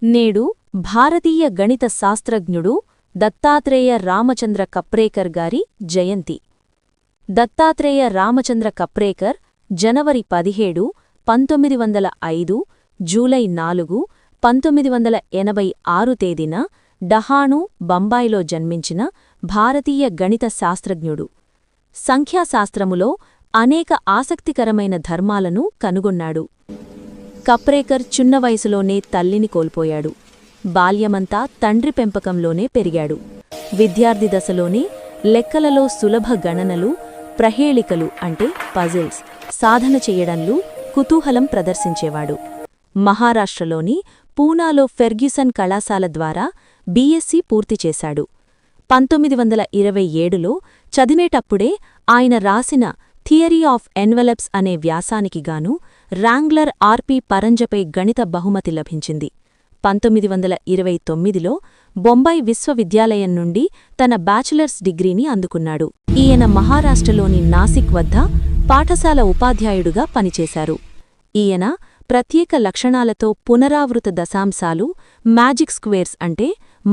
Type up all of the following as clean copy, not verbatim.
నేడు భారతీయ గణిత శాస్త్రజ్ఞుడు దత్తాత్రేయ రామచంద్ర కప్రేకర్ గారి జయంతి. దత్తాత్రేయ రామచంద్ర కప్రేకర్ జనవరి 17, 1905, జూలై 4, 1986 తేదీన డహాను, బొంబాయిలో జన్మించిన భారతీయ గణిత శాస్త్రజ్ఞుడు. సంఖ్యాశాస్త్రములో అనేక ఆసక్తికరమైన ధర్మాలను కనుగొన్నాడు. కప్రేకర్ చిన్న వయసులోనే తల్లిని కోల్పోయాడు. బాల్యమంతా తండ్రి పెంపకంలోనే పెరిగాడు. విద్యార్థి దశలోనే లెక్కలలో సులభ గణనలు, ప్రహేళికలు అంటే పజిల్స్ సాధన చెయ్యడంలో కుతూహలం ప్రదర్శించేవాడు. మహారాష్ట్రలోని పూనాలో ఫెర్గ్యూసన్ కళాశాల ద్వారా బీఎస్సీ పూర్తి చేశాడు. 1927లో చదివేటప్పుడే ఆయన రాసిన థియరీ ఆఫ్ ఎన్వెలప్స్ అనే వ్యాసానికి గాను ర్యాంగ్లర్ ఆర్పి పరంజపై గణిత బహుమతి లభించింది. 1929లో బొంబాయి విశ్వవిద్యాలయం నుండి తన బ్యాచిలర్స్ డిగ్రీని అందుకున్నాడు. ఈయన మహారాష్ట్రలోని నాసిక్ వద్ద పాఠశాల ఉపాధ్యాయుడుగా పనిచేశారు. ఈయన ప్రత్యేక లక్షణాలతో పునరావృత దశాంశాలు, మ్యాజిక్ స్క్వేర్స్ అంటే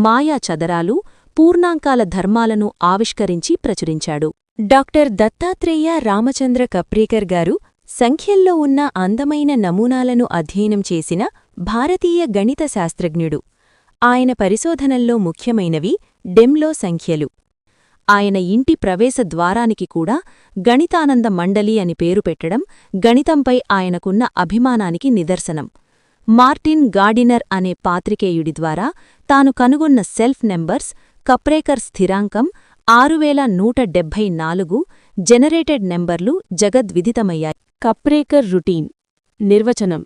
మాయా చదరాలు, పూర్ణాంకాల ధర్మాలను ఆవిష్కరించి ప్రచురించాడు. డాక్టర్ దత్తాత్రేయ రామచంద్ర కప్రేకర్ గారు సంఖ్యల్లో ఉన్న అందమైన నమూనాలను అధ్యయనం చేసిన భారతీయ గణిత శాస్త్రజ్ఞుడు. ఆయన పరిశోధనల్లో ముఖ్యమైనవి డెమ్లో సంఖ్యలు. ఆయన ఇంటి ప్రవేశ ద్వారానికి కూడా గణితానంద మండలి అని పేరు పెట్టడం గణితంపై ఆయనకున్న అభిమానానికి నిదర్శనం. మార్టిన్ గార్డినర్ అనే పాత్రికేయుడి ద్వారా తాను కనుగొన్న సెల్ఫ్ నెంబర్స్, కప్రేకర్ స్థిరాంకం 6174 జనరేటెడ్ నెంబర్లు జగద్విదితమయ్యాయి. కప్రేకర్ రుటీన్ నిర్వచనం.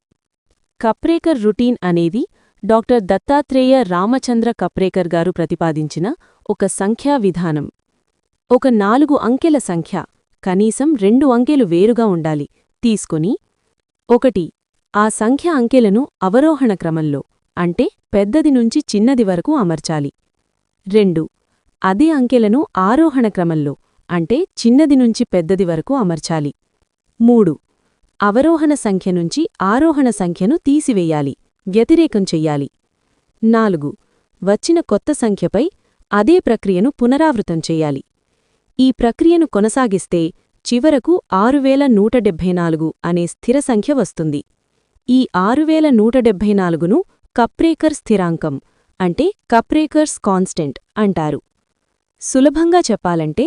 కప్రేకర్ రుటీన్ అనేది డాక్టర్ దత్తాత్రేయ రామచంద్ర కప్రేకర్ గారు ప్రతిపాదించిన ఒక సంఖ్యా విధానం. ఒక 4 అంకెల సంఖ్య కనీసం 2 అంకెలు వేరుగా ఉండాలి తీసుకుని 1 ఆ సంఖ్య అంకెలను అవరోహణ క్రమంలో అంటే పెద్దది నుంచి చిన్నది వరకు అమర్చాలి. 2 అదే అంకెలను ఆరోహణ క్రమంలో అంటే చిన్నది నుంచి పెద్దది వరకు అమర్చాలి. 3 అవరోహణ సంఖ్య నుంచి ఆరోహణ సంఖ్యను తీసివేయాలి, వ్యతిరేకం చెయ్యాలి. 4 వచ్చిన కొత్త సంఖ్యపై అదే ప్రక్రియను పునరావృతం చెయ్యాలి. ఈ ప్రక్రియను కొనసాగిస్తే చివరకు 6174 అనే స్థిర సంఖ్య వస్తుంది. ఈ 6174ను కప్రేకర్ స్థిరాంకం అంటే కప్రేకర్స్ కాన్స్టెంట్ అంటారు. సులభంగా చెప్పాలంటే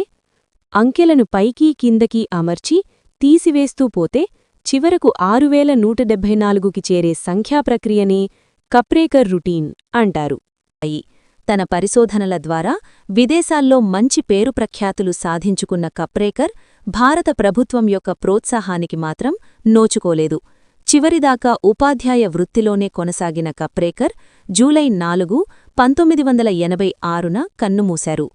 అంకెలను పైకీ కిందకీ అమర్చి తీసివేస్తూ పోతే చివరకు 6174కి చేరే సంఖ్యాప్రక్రియనే కప్రేకర్ రుటీన్ అంటారు. తన పరిశోధనల ద్వారా విదేశాల్లో మంచి పేరు ప్రఖ్యాతులు సాధించుకున్న కప్రేకర్ భారత ప్రభుత్వం యొక్క ప్రోత్సాహానికి మాత్రం నోచుకోలేదు. చివరిదాకా ఉపాధ్యాయ వృత్తిలోనే కొనసాగిన కప్రేకర్ జూలై 4, 1986న కన్నుమూశారు.